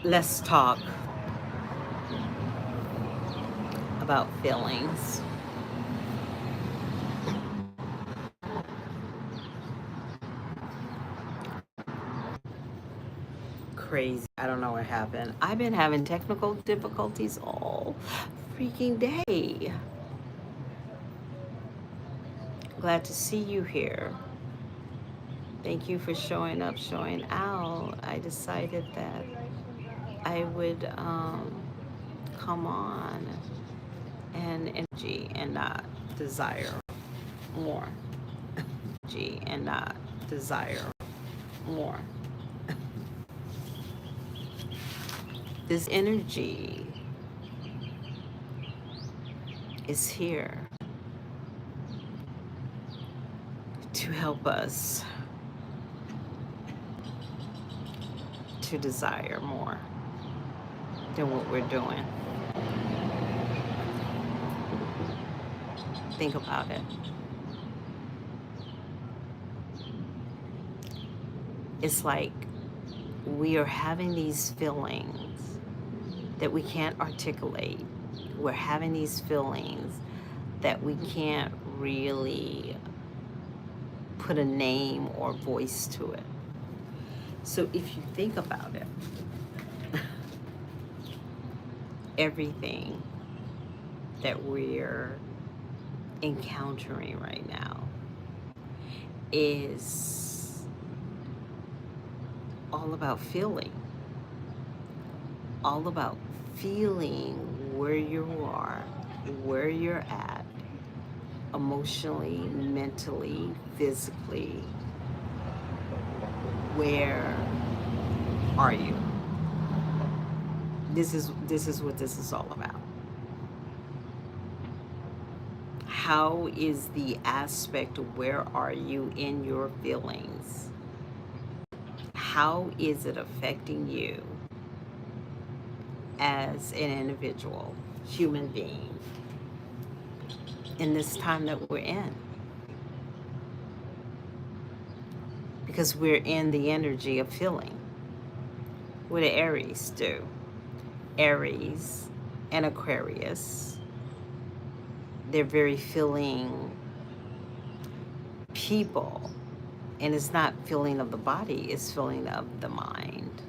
Let's talk about feelings. Crazy. I don't know what happened. I've been having technical difficulties all freaking day. Glad to see you here. Thank you for showing up, showing out. I decided that I would come on and energy and not desire more. Energy and not desire more. This energy is here to help us to desire more than what we're doing. Think about it. It's like we are having these feelings that we can't articulate. We're having these feelings that we can't really put a name or voice to it. So if you think about it, everything that we're encountering right now is all about feeling, all about feeling where you are, where you're at, emotionally, mentally, physically. Where are you? This is what this is all about. How is the aspect of where are you in your feelings? How is it affecting you as an individual, human being, in this time that we're in? Because we're in the energy of feeling. What do Aries do? Aries and Aquarius, they're very feeling people. And it's not feeling of the body, it's feeling of the mind.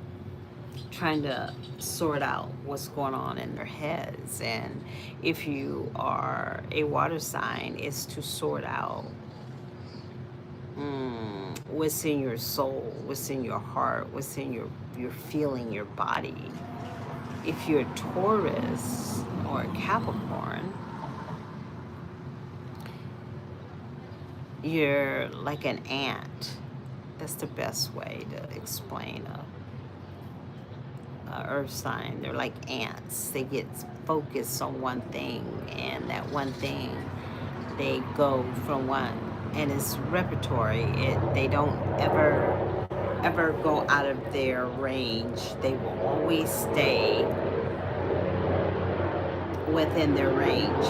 Trying to sort out what's going on in their heads. And if you are a water sign, it's to sort out what's in your soul, what's in your heart, what's in your feeling, your body. If you're a Taurus or a Capricorn, you're like an ant. That's the best way to explain a earth sign. They're like ants. They get focused on one thing, and that one thing, they go from one, and it's repertory. They don't ever go out of their range. They will always stay within their range.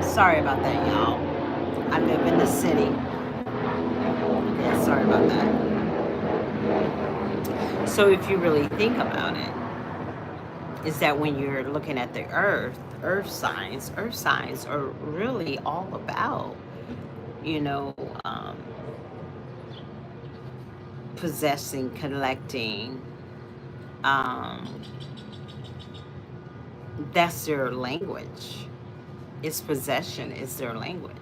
Sorry about that, y'all. I live in the city. Yeah, sorry about that. So if you really think about it, is that when you're looking at the earth signs are really all about, you know, um, possessing, collecting. Um, that's their language. It's possession is their language.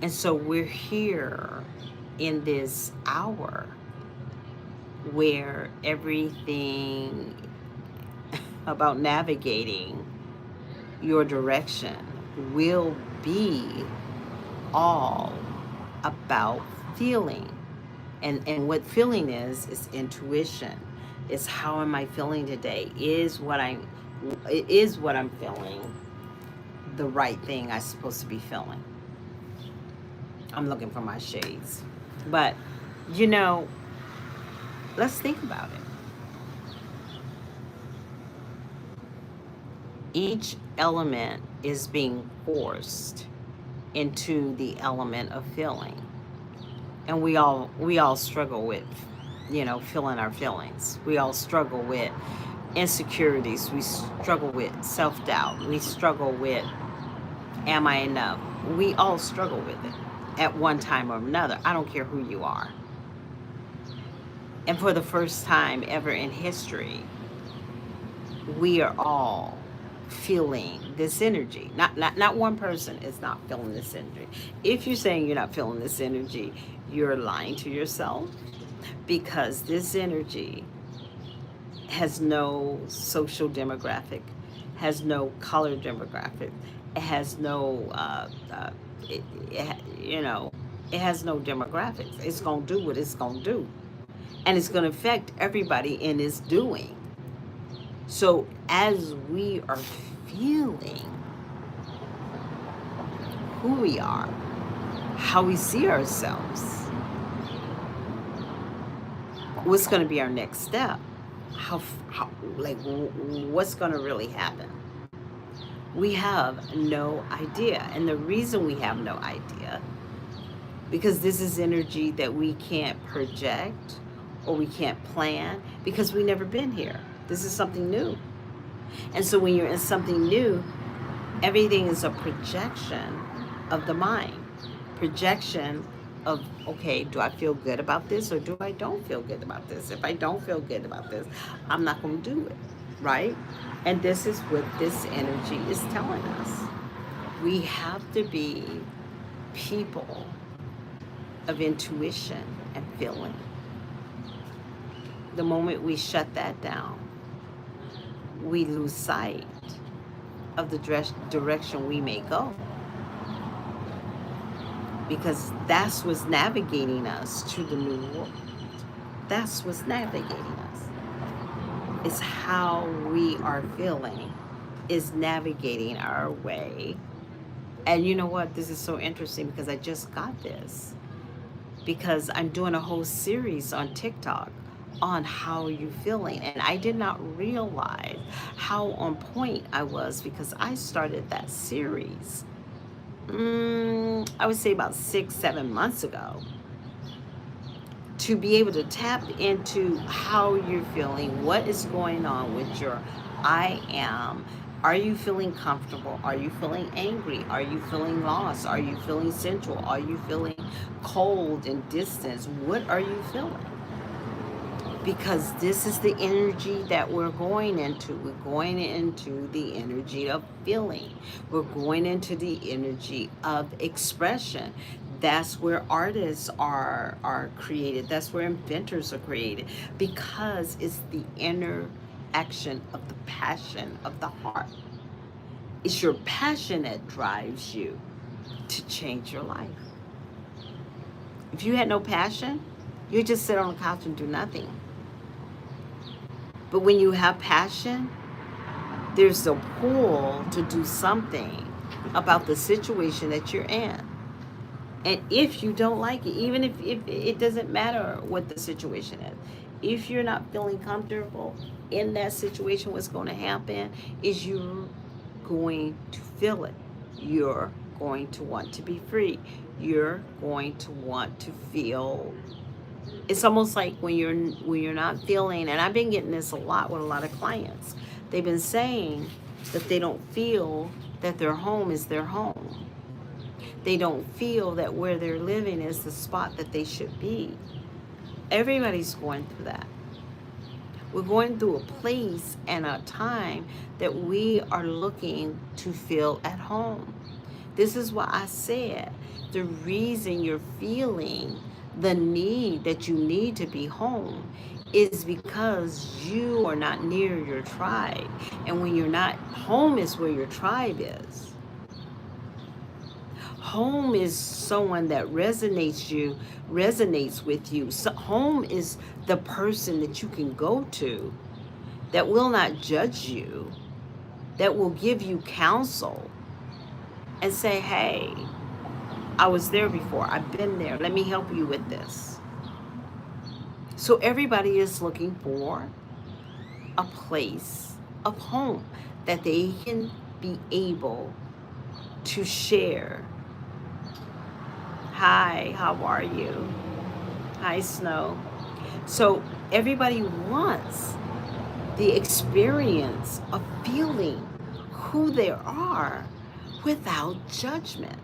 And so we're here in this hour where everything about navigating your direction will be all about feeling. And what feeling is intuition. It's how am I feeling today? Is what I'm feeling the right thing I'm supposed to be feeling? I'm looking for my shades. But you know, let's think about it. Each element is being forced into the element of feeling. And we all struggle with feeling our feelings. We all struggle with insecurities. We struggle with self-doubt. We struggle with, am I enough? We all struggle with it at one time or another. I don't care who you are. And for the first time ever in history, we are all feeling this energy. Not one person is not feeling this energy. If you're saying you're not feeling this energy, you're lying to yourself, because this energy has no social demographic, has no color demographic, it has no it, it, it has no demographics. It's gonna do what it's gonna do, and it's gonna affect everybody in its doing. So as we are feeling who we are, how we see ourselves, what's going to be our next step, how like what's going to really happen, we have no idea. And the reason we have no idea, because this is energy that we can't project or we can't plan, because we never been here. This is something new. And so when you're in something new, everything is a projection of the mind. Projection of, okay, do I feel good about this or do I don't feel good about this? If I don't feel good about this, I'm not going to do it, right? And this is what this energy is telling us. We have to be people of intuition and feeling. The moment we shut that down, we lose sight of the direction we may go, because that's what's navigating us to the new world. That's what's navigating us. It's how we are feeling is navigating our way. And you know what? This is so interesting, because I just got this, because I'm doing a whole series on TikTok on how you're feeling. And I did not realize how on point I was, because I started that series, I would say about 6-7 months ago, to be able to tap into how you're feeling, what is going on with your I am. Are you feeling comfortable? Are you feeling angry? Are you feeling lost? Are you feeling central? Are you feeling cold and distance? What are you feeling? Because this is the energy that we're going into. We're going into the energy of feeling. We're going into the energy of expression. That's where artists are created. That's where inventors are created, because it's the inner action of the passion of the heart. It's your passion that drives you to change your life. If you had no passion, you'd just sit on the couch and do nothing. But when you have passion, there's a pull to do something about the situation that you're in. And if you don't like it, even if it doesn't matter what the situation is, if you're not feeling comfortable in that situation, what's going to happen is you're going to feel it. You're going to want to be free. You're going to want to feel. It's almost like when you're not feeling, and I've been getting this a lot with a lot of clients. They've been saying that they don't feel that their home is their home. They don't feel that where they're living is the spot that they should be. Everybody's going through that. We're going through a place and a time that we are looking to feel at home. This is why I said the reason you're feeling the need that you need to be home is because you are not near your tribe. And when you're not home, is where your tribe is. Home is someone that resonates with you. So home is the person that you can go to, that will not judge you, that will give you counsel and say, hey, I was there before. I've been there. Let me help you with this. So everybody is looking for a place of home that they can be able to share. Hi, how are you? Hi, Snow. So everybody wants the experience of feeling who they are without judgment.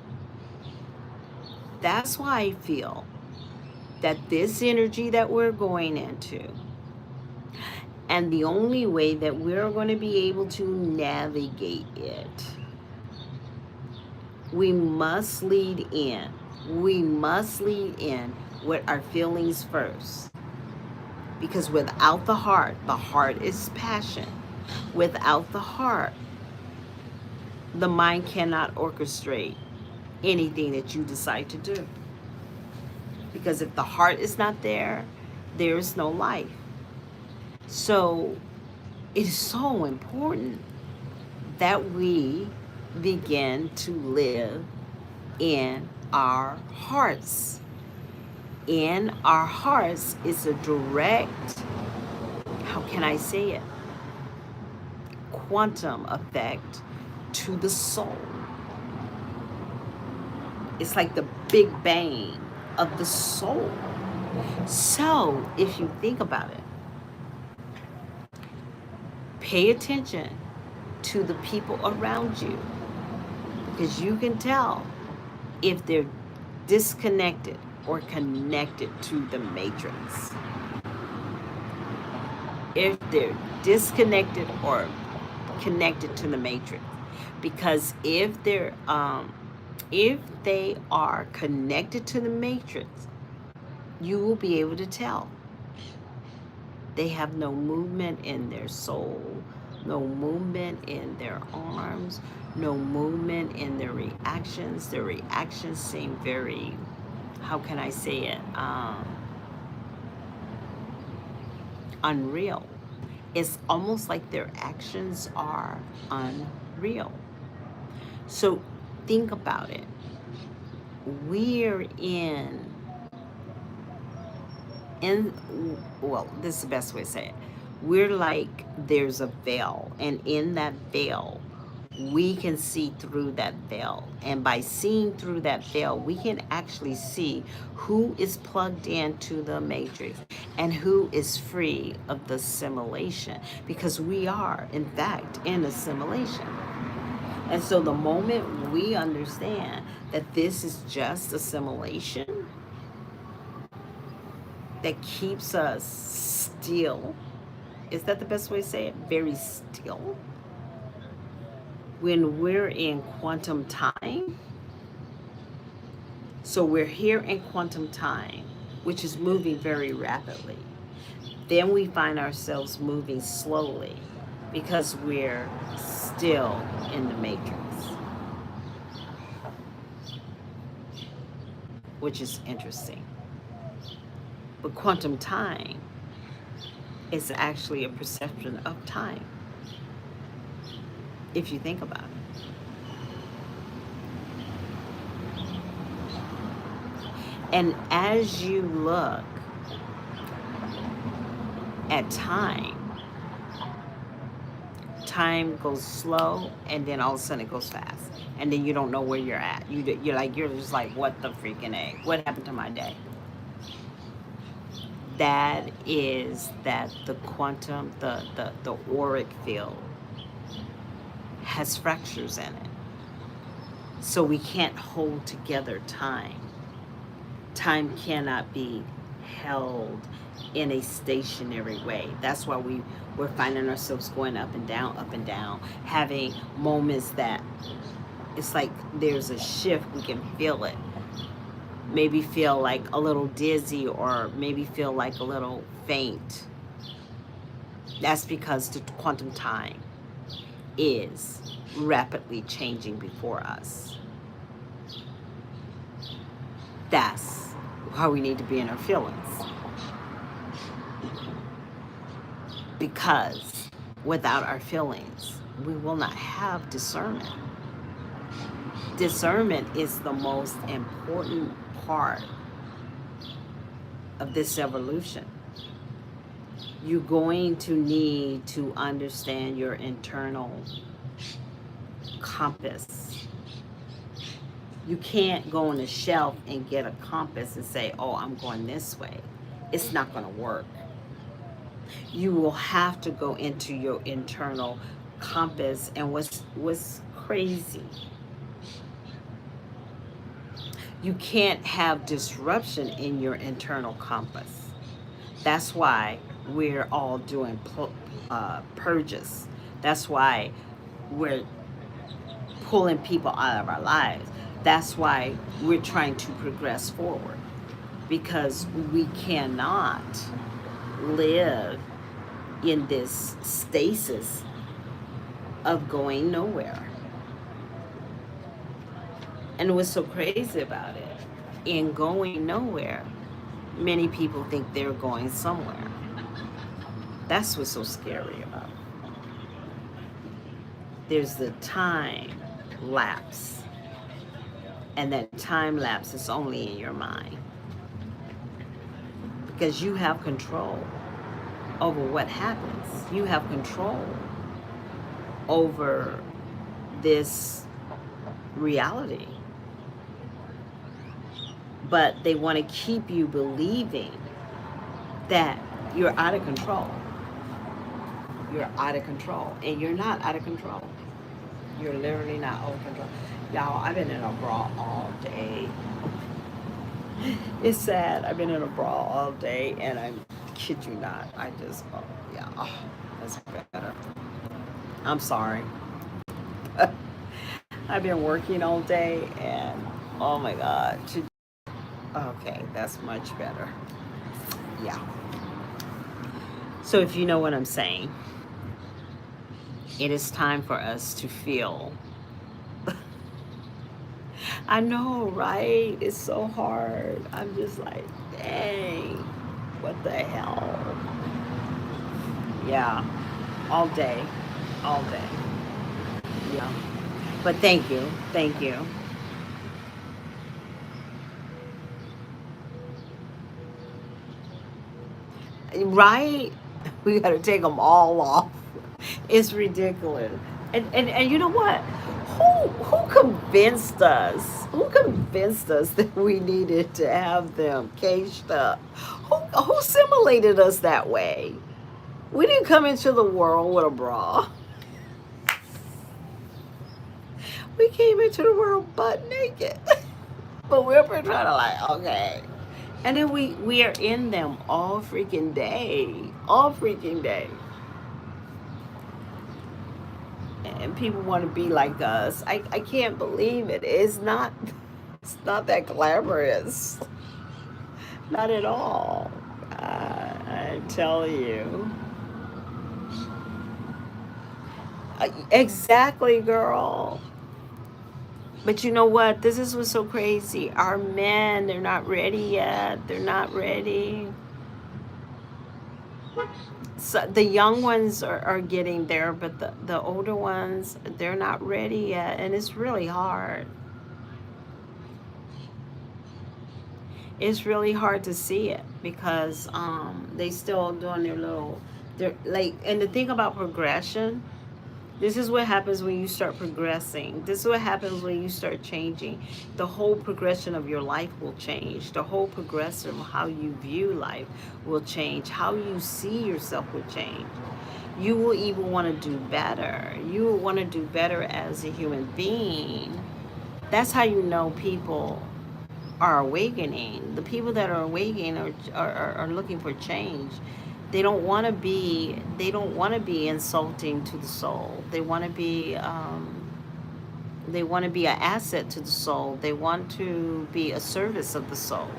That's why I feel that this energy that we're going into, and the only way that we're going to be able to navigate it, we must lead in. We must lead in with our feelings first. Because without the heart is passion. Without the heart, the mind cannot orchestrate anything that you decide to do. Because if the heart is not there, there is no life. So it is so important that we begin to live in our hearts. In our hearts is a direct, how can I say it, quantum effect to the soul. It's like the big bang of the soul. So if you think about it, pay attention to the people around you, because you can tell if they're disconnected or connected to the matrix. If they're disconnected or connected to the matrix. Because if they are connected to the matrix, you will be able to tell. They have no movement in their soul, no movement in their arms, no movement in their reactions. Their reactions seem very, how can I say it, unreal. It's almost like their actions are unreal. So think about it. We're in well, this is the best way to say it. We're like, there's a veil, and in that veil we can see through that veil, and by seeing through that veil we can actually see who is plugged into the matrix and who is free of the simulation, because we are in fact in a simulation. And so the moment we understand that this is just a simulation that keeps us still, is that the best way to say it? Very still. When we're in quantum time, so we're here in quantum time, which is moving very rapidly. Then we find ourselves moving slowly because we're still in the matrix, which is interesting. But quantum time is actually a perception of time, if you think about it. And as you look at time, time goes slow, and then all of a sudden it goes fast, and then you don't know where you're at. You're just like, what the freaking egg? What happened to my day? That is that the quantum, the auric field has fractures in it. So we can't hold together time. Time cannot be held in a stationary way. That's why we're finding ourselves going up and down, having moments that it's like there's a shift. We can feel it. Maybe feel like a little dizzy, or maybe feel like a little faint. That's because the quantum time is rapidly changing before us. That's how we need to be in our feelings. Because without our feelings, we will not have discernment. Discernment is the most important part of this evolution. You're going to need to understand your internal compass. You can't go on a shelf and get a compass and say, oh, I'm going this way. it's not going to work. You will have to go into your internal compass. And what's crazy, you can't have disruption in your internal compass. That's why we're all doing purges. That's why we're pulling people out of our lives. That's why we're trying to progress forward, because we cannot live in this stasis of going nowhere. And what's so crazy about it, in going nowhere, many people think they're going somewhere. That's what's so scary about it. There's the time lapse, and that time lapse is only in your mind, because you have control over what happens. You have control over this reality. But they want to keep you believing that you're out of control. You're out of control. And you're not out of control. You're literally not out of control. Y'all, I've been in a bra all day. It's sad. I've been in a bra all day, and I kid you not. I just, oh, yeah, oh, that's better. I'm sorry. I've been working all day, and oh my God. Okay, that's much better. Yeah. So if you know what I'm saying, it is time for us to feel. I know, right? It's so hard. I'm just like, dang, what the hell? Yeah, all day, all day. Yeah. But thank you, thank you. Right? We got to take them all off. It's ridiculous. And you know what? Who convinced us? Who convinced us that we needed to have them caged up? Who simulated us that way? We didn't come into the world with a bra. We came into the world butt naked. But we're trying to like, okay. And then we are in them all freaking day. All freaking day. And people want to be like us. I can't believe it. It's not that glamorous. Not at all. I tell you. Exactly, girl. But you know what? This is what's so crazy. Our men, they're not ready yet. They're not ready. So the young ones are getting there, but the older ones, they're not ready yet. And it's really hard. It's really hard to see it, because they still doing their little, they're like, and the thing about progression, this is what happens when you start progressing. This is what happens when you start changing. The whole progression of your life will change. The whole progression of how you view life will change. How you see yourself will change. You will even want to do better. You will want to do better as a human being. That's how you know people are awakening. The people that are awakening are looking for change. They don't want to be insulting to the soul. They want to be an asset to the soul. They want to be a service of the soul.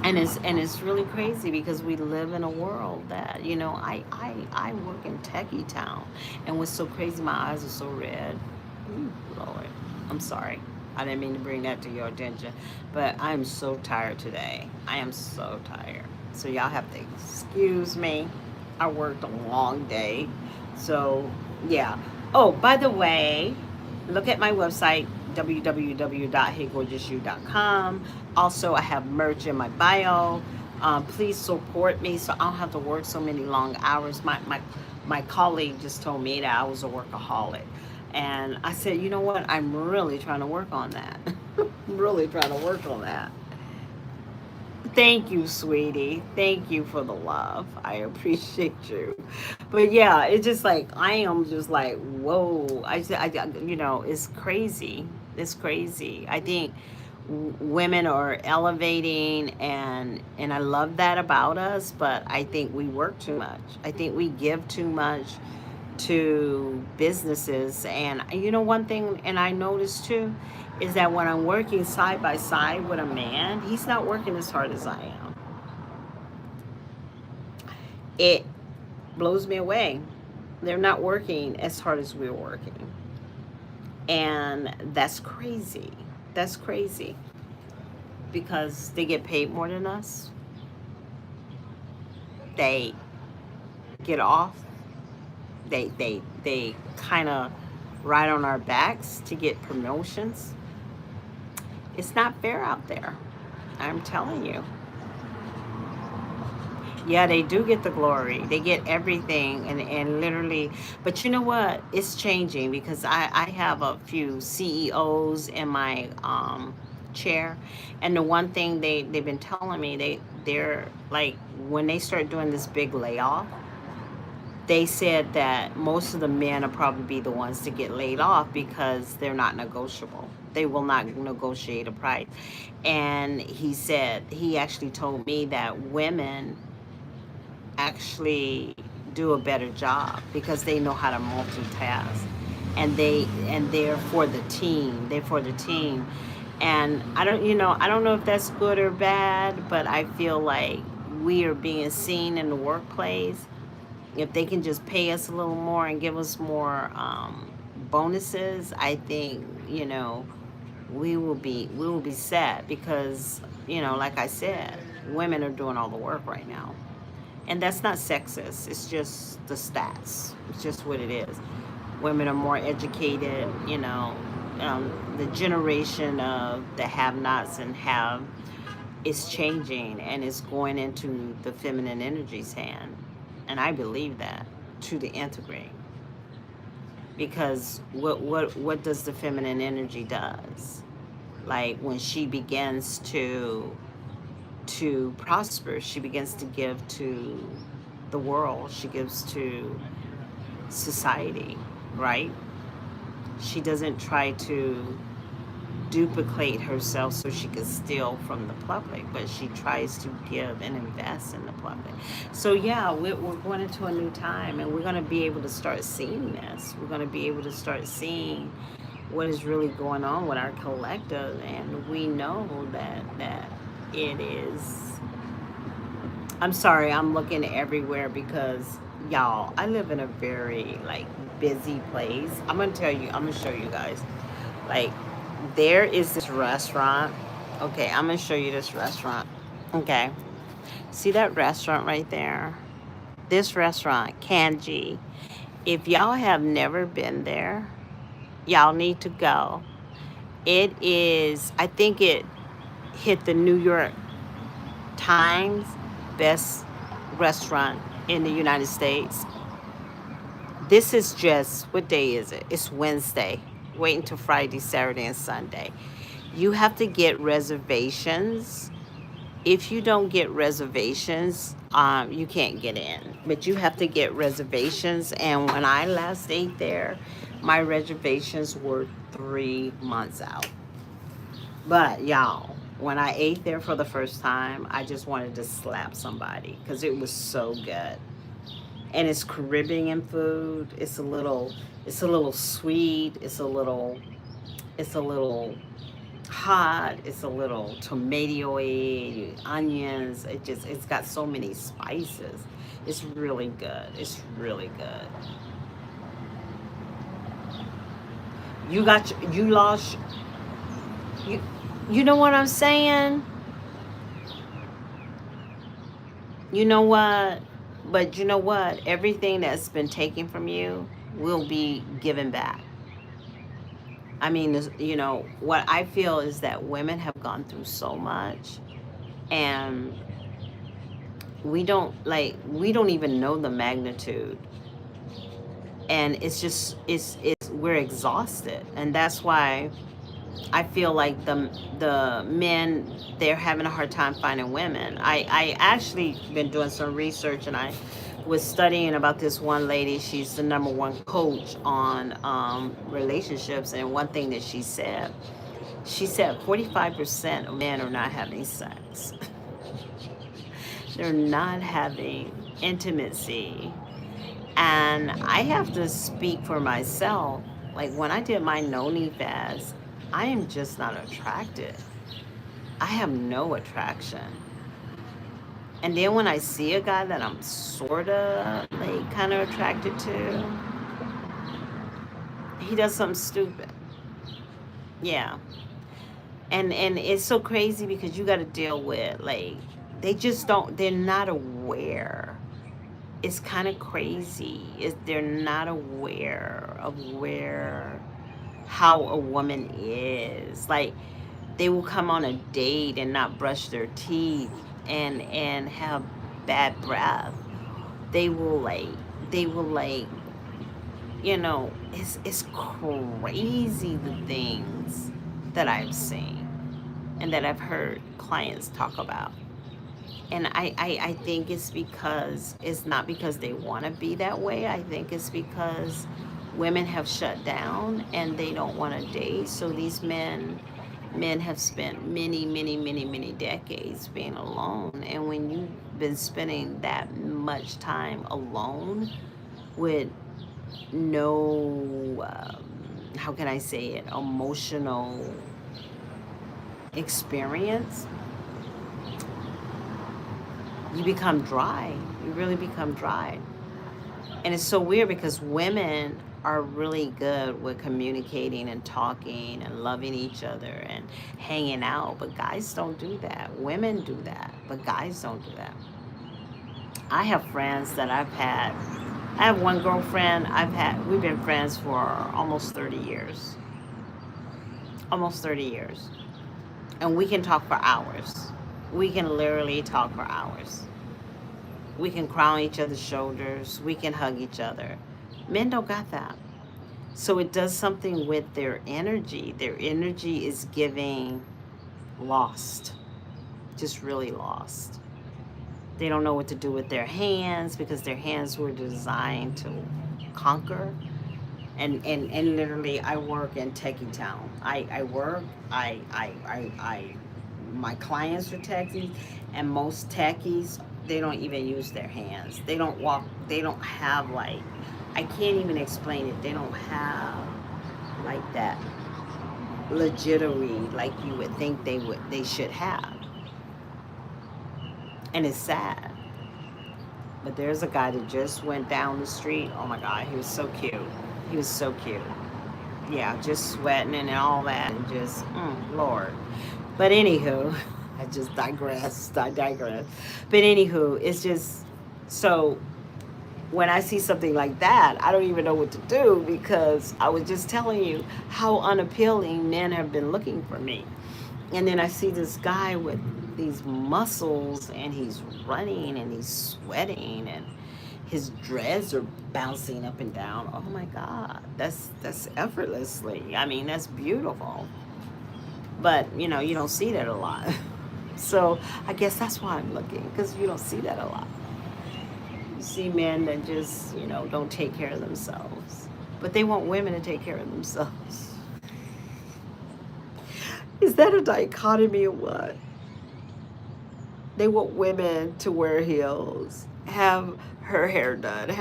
And it's really crazy, because we live in a world that, I work in Techie Town, and what's so crazy, my eyes are so red. Ooh, Lord, I'm sorry. I didn't mean to bring that to your attention, but I'm so tired today. I am so tired. So y'all have to excuse me. I worked a long day. So, yeah. Oh, by the way, look at my website, www.heygorgeousyou.com. Also, I have merch in my bio. Please support me so I don't have to work so many long hours. My colleague just told me that I was a workaholic. And I said, you know what? I'm really trying to work on that. I'm really trying to work on that. Thank you, sweetie. Thank you for the love. I appreciate you. But yeah, it's just like I am just like, whoa. It's crazy. It's crazy. I think women are elevating, and I love that about us, but I think we work too much. I think we give too much to businesses. And one thing, and I noticed too, is that when I'm working side by side with a man, he's not working as hard as I am. It blows me away. They're not working as hard as we're working. And that's crazy. That's crazy because they get paid more than us. They get off. They kind of ride on our backs to get promotions. It's not fair out there. I'm telling you. Yeah, they do get the glory. They get everything, and literally, but you know what? It's changing because I have a few CEOs in my chair, and the one thing they've been telling me, they're like, when they start doing this big layoff, they said that most of the men will probably be the ones to get laid off because they're not negotiable. They will not negotiate a price. And he actually told me that women actually do a better job because they know how to multitask, and they're for the team. They're for the team. And I don't know if that's good or bad, but I feel like we are being seen in the workplace. If they can just pay us a little more and give us more bonuses, I think we will be set because like I said, women are doing all the work right now. And that's not sexist. It's just the stats. It's just what it is. Women are more educated. The generation of the have-nots and have is changing, and it's going into the feminine energy's hand. And I believe that to the integrate, because what does the feminine energy does? Like when she begins to prosper, she begins to give to the world, she gives to society, right? She doesn't try to duplicate herself so she can steal from the public, but she tries to give and invest in the public. So yeah, we're going into a new time, and we're going to be able to start seeing this. We're going to be able to start seeing what is really going on with our collective, and we know that it is. I'm sorry, I'm looking everywhere because y'all, I live in a very like busy place. I'm gonna show you guys. Like, there is this restaurant. Okay, I'm gonna show you this restaurant. Okay, see that restaurant right there? This restaurant, Kanji. If y'all have never been there, y'all need to go. It is, I think it hit the New York Times best restaurant in the United States. This is just, what day is it? It's Wednesday. Wait until Friday, Saturday, and Sunday. You have to get reservations. If you don't get reservations, you can't get in. But you have to get reservations. And when I last ate there, my reservations were 3 months out. But y'all, when I ate there for the first time, I just wanted to slap somebody because it was so good. And it's Caribbean food. It's a little sweet. It's a little hot. It's a little tomatoey, onions. It's got so many spices. It's really good. It's really good. You lost you you know what I'm saying? You know what? But you know what? Everything that's been taken from you will be given back. I mean, what I feel is that women have gone through so much, and we don't even know the magnitude. And it's just, it's we're exhausted. And that's why I feel like the men, they're having a hard time finding women. I actually been doing some research, and I was studying about this one lady. She's the number one coach on relationships, and one thing that she said 45% of men are not having sex. They're not having intimacy. And I have to speak for myself. Like when I did my noni fast, I am just not attracted. I have no attraction. And then when I see a guy that I'm sorta like kind of attracted to, he does something stupid. Yeah. And it's so crazy because you got to deal with like they just don't, they're not aware. It's kind of crazy. They're not aware of where how a woman is. Like they will come on a date and not brush their teeth and have bad breath. They will like they will like it's crazy the things that I've seen and that I've heard clients talk about. And I think it's because it's not because they want to be that way. I think it's because women have shut down and they don't want to date. So these men have spent many decades being alone. And when you've been spending that much time alone with no how can I say it, emotional experience, you become dry. You really become dry. And it's so weird because women are really good with communicating and talking and loving each other and hanging out, but guys don't do that. Women do that, but guys don't do that. I have friends that I've had. I have one girlfriend we've been friends for almost 30 years. Almost 30 years. And we can talk for hours. We can literally talk for hours. We can cry on each other's shoulders. We can hug each other. Men don't got that. So it does something with their energy. Their energy is giving lost, just really lost. They don't know what to do with their hands because their hands were designed to conquer. And literally, I work in Techie Town. I work, my clients are techies, and most techies, they don't even use their hands. They don't walk, they don't have like, I can't even explain it. They don't have like that legitimacy like you would think they should have. And it's sad. But there's a guy that just went down the street. Oh my God, he was so cute. He was so cute. Yeah, just sweating and all that, and just, Lord. But anywho, I just digressed. I digress. But anywho, it's just so when I see something like that, I don't even know what to do because I was just telling you how unappealing men have been looking for me. And then I see this guy with these muscles and he's running and he's sweating and his dreads are bouncing up and down. Oh my God, that's effortlessly. I mean, that's beautiful. But you don't see that a lot. So I guess that's why I'm looking, because you don't see that a lot. You see men that just don't take care of themselves, but they want women to take care of themselves. Is that a dichotomy or what? They want women to wear heels, have her hair done,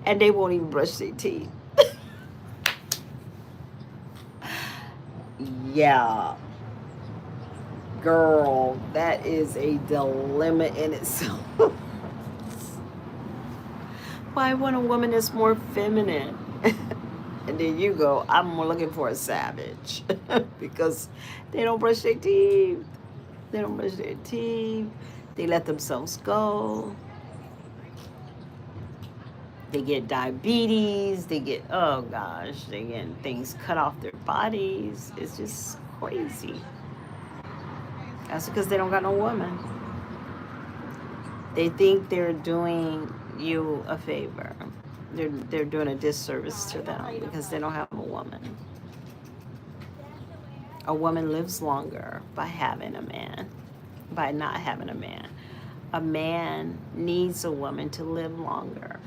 and they won't even brush their teeth. Yeah, girl, that is a dilemma in itself. Why want a woman that's more feminine? And then you go, I'm looking for a savage because they don't brush their teeth. They don't brush their teeth. They let themselves go. They get diabetes. They get, oh gosh, they get things cut off their bodies. It's just crazy. That's because they don't got no woman. They think they're doing you a favor. They're doing a disservice to them because they don't have a woman. A woman lives longer by having a man, by not having a man. A man needs a woman to live longer.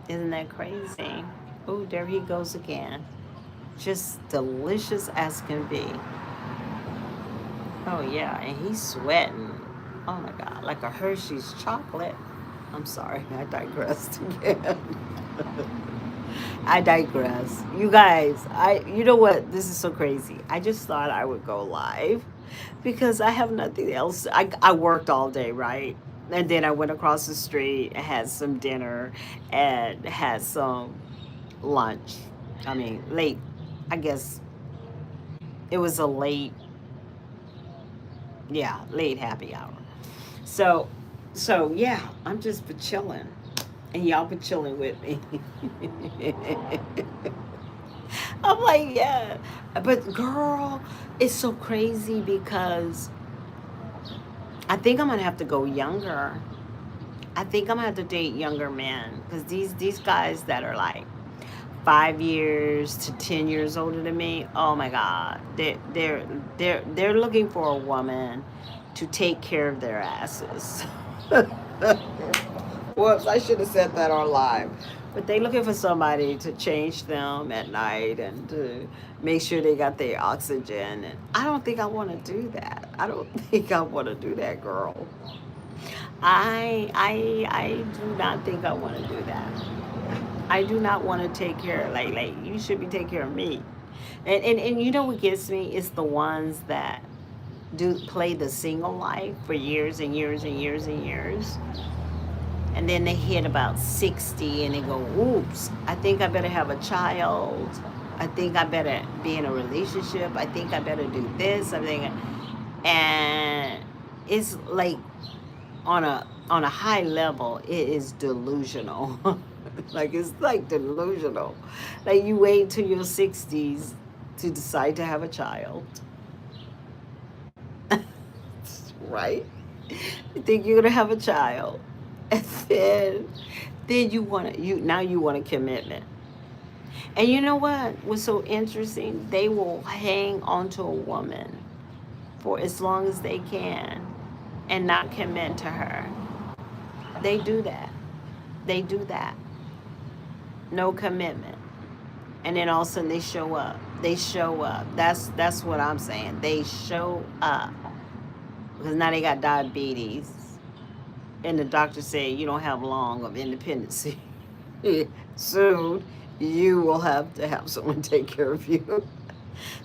Isn't that crazy? Oh, there he goes again. Just delicious as can be. Oh, yeah, and he's sweating. Oh my God, like a Hershey's chocolate. I'm sorry, I digressed again. I digress. You guys, you know what? This is so crazy. I just thought I would go live because I have nothing else. I worked all day, right? And then I went across the street, had some dinner, and had some lunch. I mean, late. I guess it was a late, yeah, late happy hour. So, so yeah, I'm just for chilling, and y'all been chilling with me. I'm like, yeah, but girl, it's so crazy because I think I'm gonna have to go younger. I think I'm gonna have to date younger men because these guys that are like 5 years to 10 years older than me, oh my God, they're looking for a woman to take care of their asses. Whoops, I should have said that on live. But they looking for somebody to change them at night and to make sure they got their oxygen. And I don't think I want to do that. I don't think I want to do that, girl. I do not think I want to do that. I do not want to take care, like you should be taking care of me. And you know what gets me? It's the ones that do play the single life for years and years and years and years. And then they hit about 60 and they go, oops, I think I better have a child. I think I better be in a relationship. I think I better do this. I think, and it's like on a high level, it is delusional. Like it's like delusional. Like you wait till your 60s to decide to have a child. Right? You think you're gonna have a child. And then you want to, you now you want a commitment. And you know what was so interesting? They will hang on to a woman for as long as they can and not commit to her. They do that. They do that. No commitment. And then all of a sudden they show up. They show up. That's what I'm saying. They show up. Because now they got diabetes. And the doctor said you don't have long of independency. Soon you will have to have someone take care of you.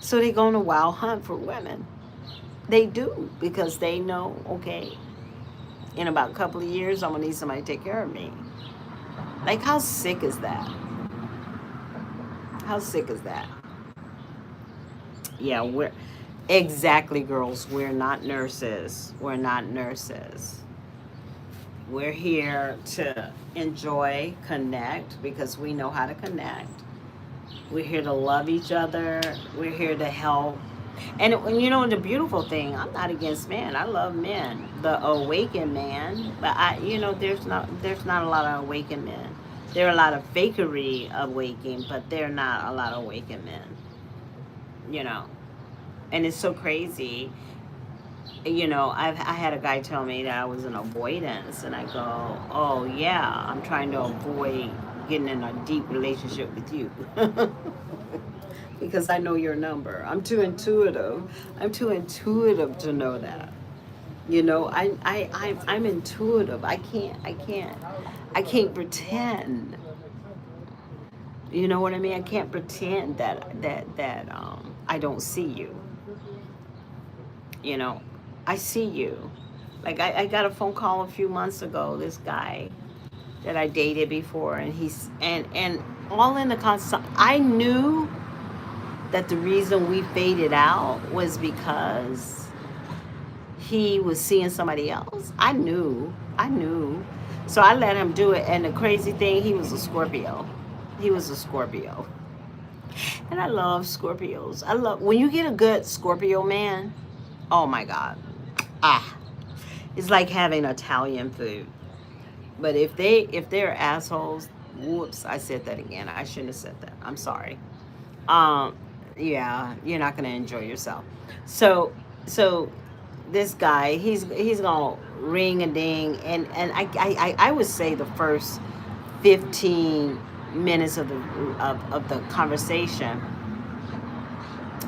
So they go on a wild hunt for women. They do because they know, okay, in about a couple of years I'm gonna need somebody to take care of me. Like how sick is that? How sick is that? Yeah, we're exactly, girls. We're not nurses. We're not nurses. We're here to enjoy, connect because we know how to connect. We're here to love each other. We're here to help. And you know the beautiful thing, I'm not against men. I love men. The awakened man, but there's not a lot of awakened men. There are a lot of fakery awakened, but there are not a lot of awakened men. You know, and it's so crazy. I had a guy tell me that I was an avoidance, and I go, oh yeah, I'm trying to avoid getting in a deep relationship with you. Because I know your number. I'm too intuitive. I'm too intuitive to know that. I'm intuitive. I can't pretend. You know what I mean? I can't pretend that I don't see you. You know, I see you. Like I got a phone call a few months ago. This guy that I dated before, and he's and all in the constant. I knew that the reason we faded out was because he was seeing somebody else. I knew. So I let him do it. And the crazy thing, he was a Scorpio. He was a Scorpio. And I love Scorpios. I love when you get a good Scorpio man. Oh my God. Ah. It's like having Italian food. But if they're assholes, whoops, I said that again. I shouldn't have said that. I'm sorry. Um Yeah, you're not gonna enjoy yourself. So, so this guy, he's gonna ring a ding, and I would say the first 15 minutes of the conversation.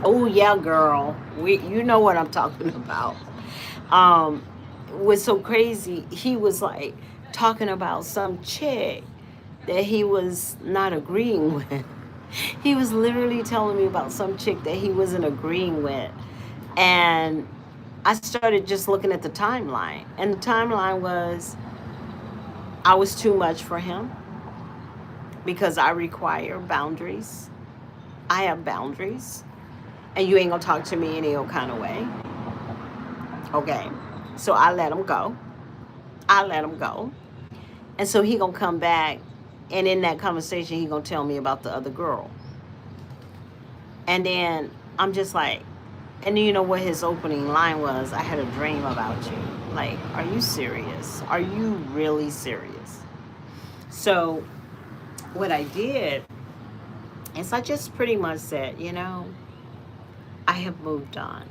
Oh yeah, girl, we you know what I'm talking about. Um, was so crazy. He was like talking about some chick that he was not agreeing with. He was literally telling me about some chick that he wasn't agreeing with. And I started just looking at the timeline. And the timeline was I was too much for him because I require boundaries. I have boundaries. And you ain't gonna talk to me any old kind of way. Okay. So I let him go. I let him go. And so he gonna come back, and in that conversation he gonna tell me about the other girl. And then I'm just like, and you know what his opening line was? I had a dream about you. Like, are you serious? Are you really serious? So what I did is I just pretty much said, I have moved on.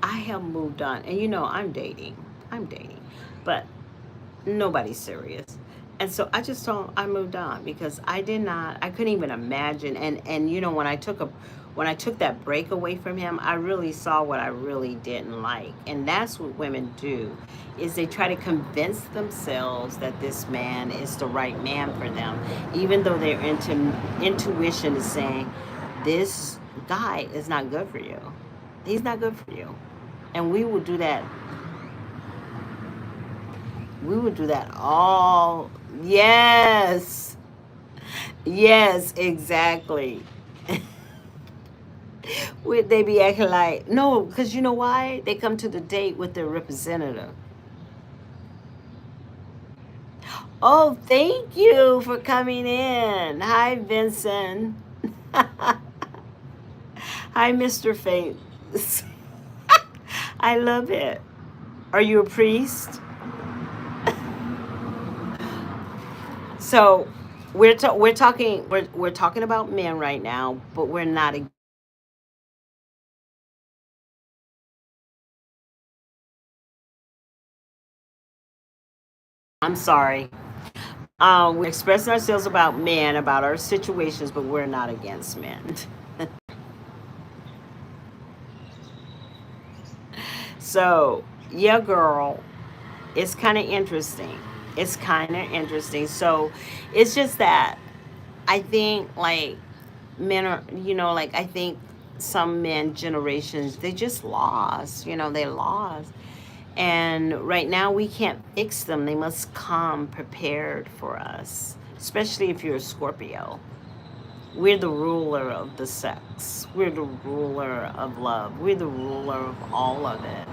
I have moved on. And I'm dating. I'm dating. But nobody's serious. And so I just told him I moved on because I couldn't even imagine. And when I took that break away from him, I really saw what I really didn't like. And that's what women do, is they try to convince themselves that this man is the right man for them, even though their intuition is saying, this guy is not good for you. He's not good for you. And we would do that all. Yes. Yes, exactly. Would they be acting like no? Because you know why? They come to the date with their representative. Oh, thank you for coming in. Hi, Vincent. Hi, Mr. Faith. I love it. Are you a priest? So we're talking about men right now, but we're not. I'm sorry. We're expressing ourselves about men, about our situations, but we're not against men. So, yeah, girl, it's kind of interesting. It's kind of interesting. So, it's just that I think, like, men are, like, I think some men, generations, they just lost, they lost. And right now, we can't fix them. They must come prepared for us, especially if you're a Scorpio. We're the ruler of the sex. We're the ruler of love. We're the ruler of all of it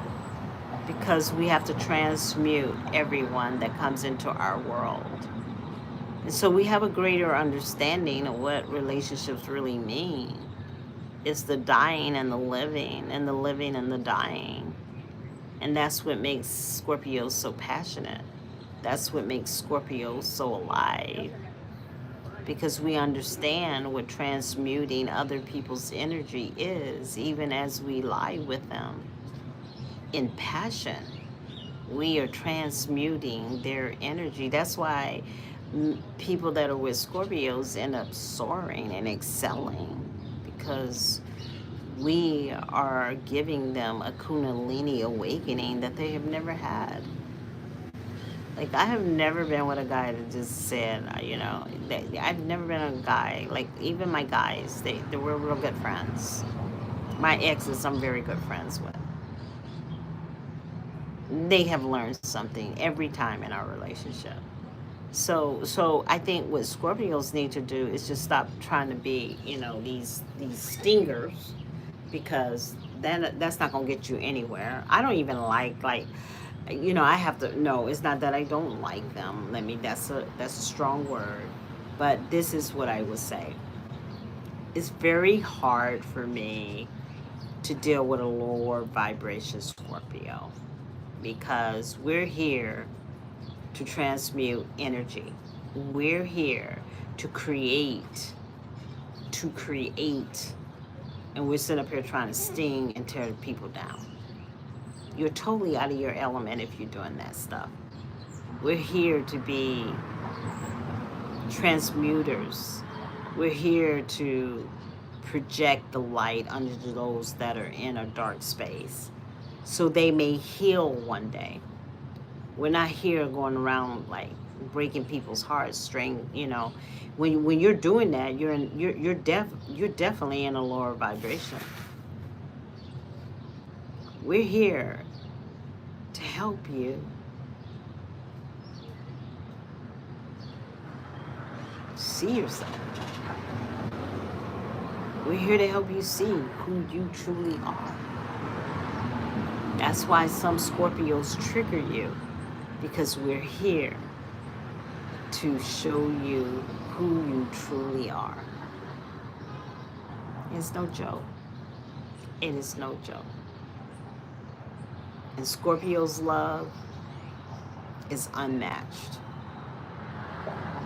because we have to transmute everyone that comes into our world. And so we have a greater understanding of what relationships really mean. It's the dying and the living, and the living and the dying. And that's what makes Scorpios so passionate. That's what makes Scorpios so alive, because we understand what transmuting other people's energy is, even as we lie with them in passion. We are transmuting their energy. That's why people that are with Scorpios end up soaring and excelling, because we are giving them a Kundalini awakening that they have never had. Like, I have never been with a guy that just said, I've never been a guy, like, even my guys, they were real good friends. My exes, I'm very good friends with. They have learned something every time in our relationship. So I think what Scorpios need to do is just stop trying to be, these stingers, because that's not gonna get you anywhere. I don't even like I have to, no, it's not that I don't like them. That's a strong word. But this is what I would say. It's very hard for me to deal with a lower vibration Scorpio, because we're here to transmute energy. We're here to create, to create. and we're sitting up here trying to sting and tear people down. You're totally out of your element if you're doing that stuff. We're here to be transmuters. We're here to project the light under those that are in a dark space so they may heal one day. We're not here going around like breaking people's hearts, when you're doing that, you're definitely in a lower vibration. We're here to help you see yourself. We're here to help you see who you truly are. That's why some Scorpios trigger you, because we're here to show you who you truly are. It's no joke. It is no joke. And Scorpio's love is unmatched.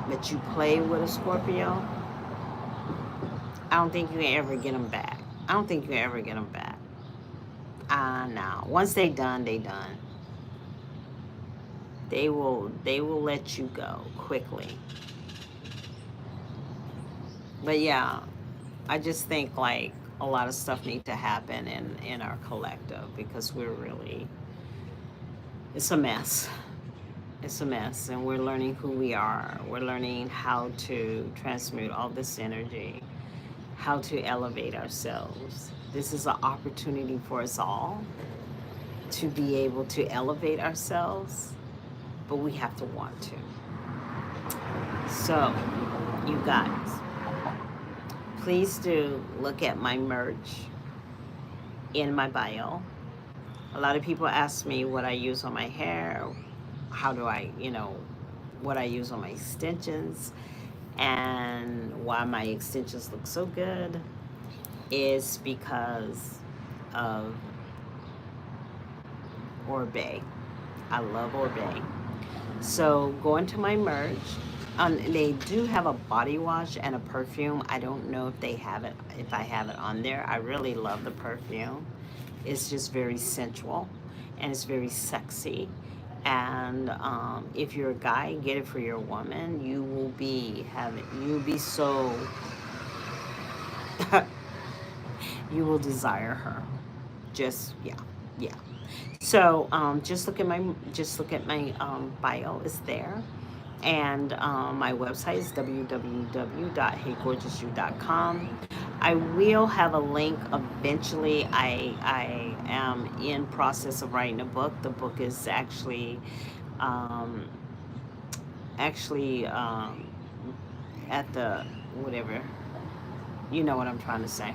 But you play with a Scorpio, I don't think you can ever get them back. I don't think you can ever get them back. No. Once they done, they done. They will let you go quickly. But yeah, I just think like a lot of stuff needs to happen in our collective, because we're really, it's a mess. It's a mess, and we're learning who we are. We're learning how to transmute all this energy, how to elevate ourselves. This is an opportunity for us all to be able to elevate ourselves, but we have to want to. So, you guys, please do look at my merch in my bio. A lot of people ask me what I use on my hair, how do I, what I use on my extensions, and why my extensions look so good is because of Orbe. I love Orbe. So go into my merch. They do have a body wash and a perfume. I don't know if I have it on there. I really love the perfume. It's just very sensual and it's very sexy. And if you're a guy, get it for your woman. You'll be so you will desire her. Just yeah. So just look at my bio. It's there. And my website is www.heygorgousyou.com. I will have a link eventually. I am in process of writing a book. The book is actually at the whatever, you know what I'm trying to say.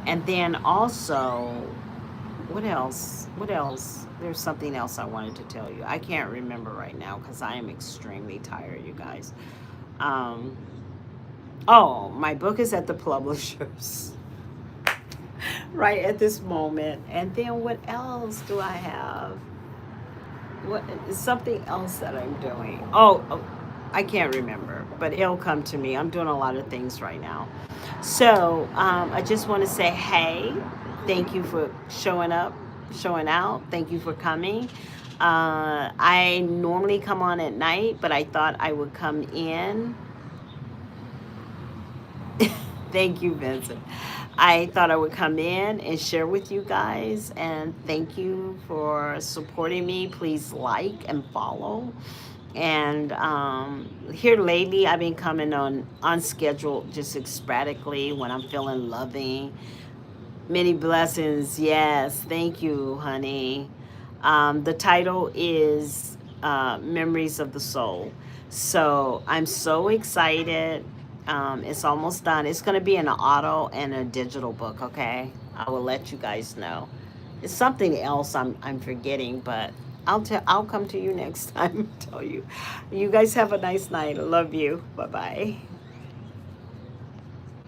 And then also, what else? There's something else I wanted to tell you. I can't remember right now because I am extremely tired, you guys. Oh, my book is at the publishers right at this moment. And then what else do I have? What is something else that I'm doing? Oh, I can't remember, but it'll come to me. I'm doing a lot of things right now. So I just want to say, hey, thank you for showing up, showing out. Thank you for coming. I normally come on at night, but I thought I would come in. Thank you, Vincent. I thought I would come in and share with you guys, and thank you for supporting me. Please like and follow. And here lately, I've been coming on schedule, just sporadically when I'm feeling loving. Many blessings. Yes, thank you, honey. The title is Memories of the Soul. So I'm so excited. It's almost done. It's going to be an auto and a digital book, okay? I will let you guys know. It's something else I'm forgetting, but I'll come to you next time and tell you. You guys have a nice night. I love you. Bye-bye.